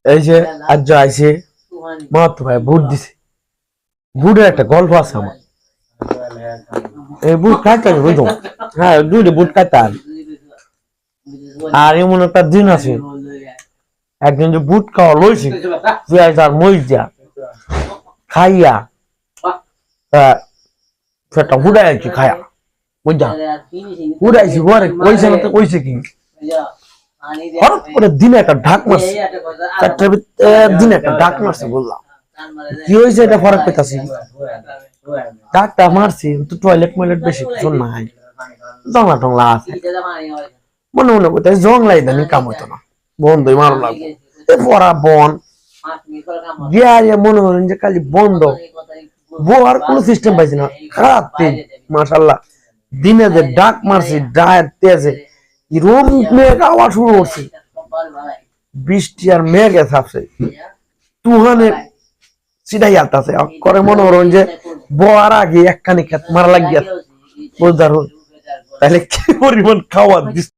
এই যে আজ আইছে মাত্র ভাই বুট দিছে, বুটের একটা গল্প আছে আমার। এই বুট খাইতে হবে বুঝো, হ্যাঁ দুইটা বুট খাইতে হবে। আর এমন একটা দিন আছে একদিন যে বুট খাওয়া লইছি পেঁয়াজ আর মরিচ দিয়া খাইয়া সেটা উড়াই আছি খায়া বুঝা উড়াইছি ঘরে কইছে না তো কইছে কি হঠাৎ করে দিনে একটা ঢাক মারছে, চারটার দিনে একটা ঢাক মারছে। বললাম কি হয়েছে এটা ফরক পেতাছি, ডাকটা মারছি তো টয়লেট ময়লেট বেশি কিছু নাই, জংলা টংলা আছে মনে মনে করতে জংলাই দানি কাম হইতো না, বন্ধই মারো লাগবে পড়া বন গিয়া মনে করেন যে খালি বন্ধ আর কোন সিস্টেম পাইছি না। খারাপ দিন মাশাআল্লাহ, দিনে যে ডাক মারছি ডায়ের তেজে রোম মেঘ আওয়াজ শুরু করছে, বৃষ্টি আর মেঘে ছাপছে তুহানে সিধাই আলতাছে করে মনে করেন যে বয়ার আগে একখানি খেত মারা লাগিয়া বুঝদার তাহলে কি পরিমাণ খাওয়া দিস।